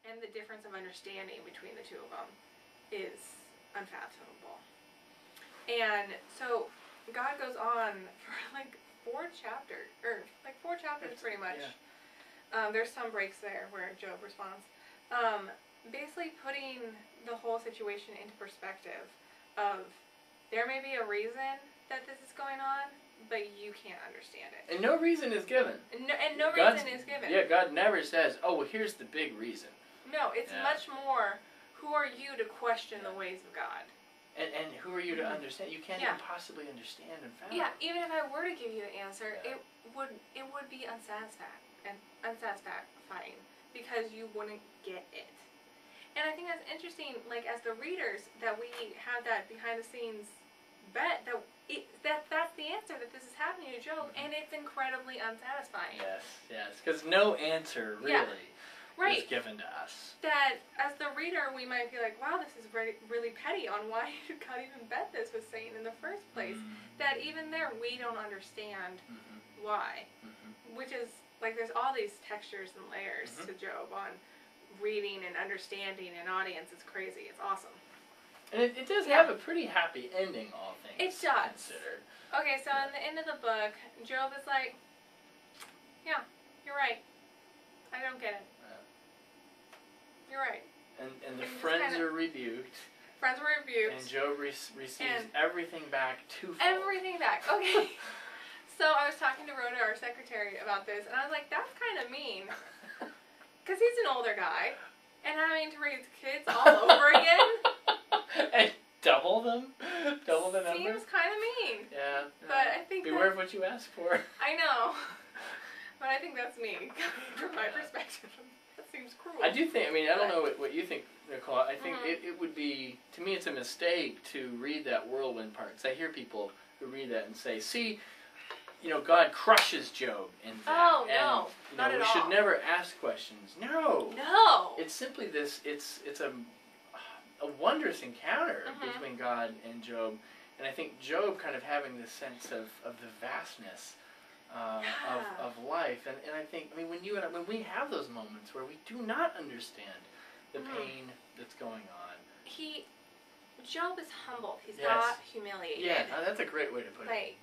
and the difference of understanding between the two of them is unfathomable. And so God goes on for like 4 chapters, pretty much. Yeah. There's some breaks there where Job responds. Basically putting the whole situation into perspective of there may be a reason that this is going on, but you can't understand it. And no reason is given. No reason is given. Yeah, God never says, oh, well, here's the big reason. No, it's much more, who are you to question the ways of God? And who are you to understand? You can't even possibly understand and fathom. Yeah, even if I were to give you the answer, it would be unsatisfying because you wouldn't get it. And I think that's interesting, like as the readers, that we have that behind the scenes bet that's the answer, that this is happening to Job, and it's incredibly unsatisfying. Yes, because no answer really is given to us. That as the reader, we might be like, wow, this is really petty on why God even bet this with Satan in the first place. That even there, we don't understand why. Which is, like, there's all these textures and layers to Job on reading and understanding an audience. It's crazy. It's awesome. And it does have a pretty happy ending, all things considered. Okay, so in the end of the book, Job is like, yeah, you're right. I don't get it. You're right. And the friends are rebuked. Friends were rebuked. And Job receives everything back twofold. Everything back. Okay. So I was talking to Rhoda, our secretary, about this, and I was like, that's kind of mean. Because he's an older guy, and having to raise kids all over again. And double the numbers. Seems kind of mean. Yeah. But I think beware of what you ask for. I know. But I think that's mean, from my perspective. That seems cruel. I do think, I don't know what you think, Nicole. I think it would be, to me, it's a mistake to read that whirlwind part. Because I hear people who read that and say, see, God crushes Job in that. Oh, no. Not at all. We should never ask questions. No. No. It's simply this, it's a wondrous encounter between God and Job. And I think Job kind of having this sense of the vastness of life. And I think, when we have those moments where we do not understand the pain that's going on. Job is humbled. He's not humiliated. Yeah, that's a great way to put it.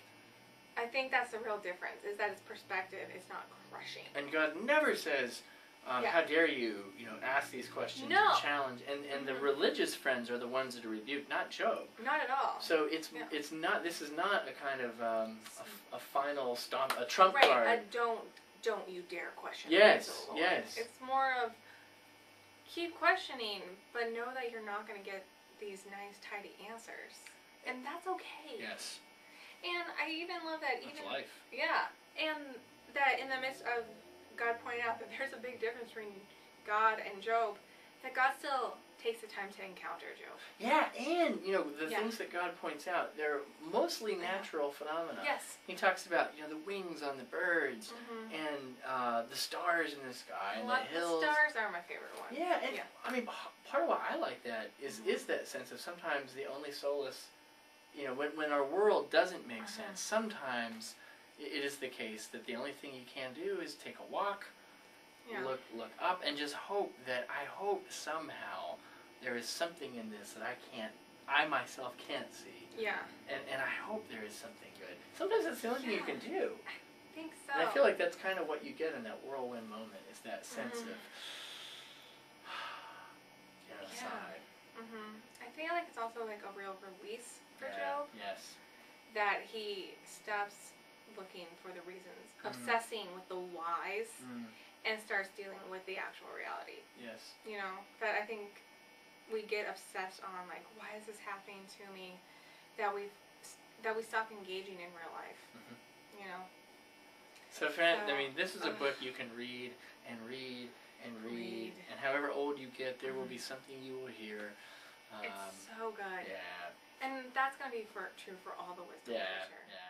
I think that's the real difference, is that his perspective is not crushing. And God never says, how dare you, ask these questions and challenge. And the religious friends are the ones that are rebuked, not Job. Not at all. So it's not, this is not a kind of a final stomp, a trump card. Right, don't you dare question. Yes. It's more of, keep questioning, but know that you're not going to get these nice, tidy answers. And that's okay. Yes. And I even love that That's life. Yeah. And that in the midst of God pointing out that there's a big difference between God and Job, that God still takes the time to encounter Job. Yeah, and, the things that God points out, they're mostly natural phenomena. Yes. He talks about, the wings on the birds, and the stars in the sky, and the hills. The stars are my favorite one. Yeah, and part of why I like that is that sense of sometimes the only solace, when our world doesn't make sense, sometimes it is the case that the only thing you can do is take a walk, look up, and just hope I hope somehow there is something in this that I myself can't see. Yeah. And I hope there is something good. Sometimes that's the only thing you can do. I think so. And I feel like that's kind of what you get in that whirlwind moment, is that sense of sigh. I feel like it's also like a real release for Job. Yes. That he stops looking for the reasons, obsessing with the whys, and starts dealing with the actual reality. Yes. That I think we get obsessed on, like, why is this happening to me? That we stop engaging in real life. So, friend, this is a book you can read and read and read, and however old you get, there will be something you will hear. It's so good. Yeah. And that's going to be true for all the wisdom literature. Yeah.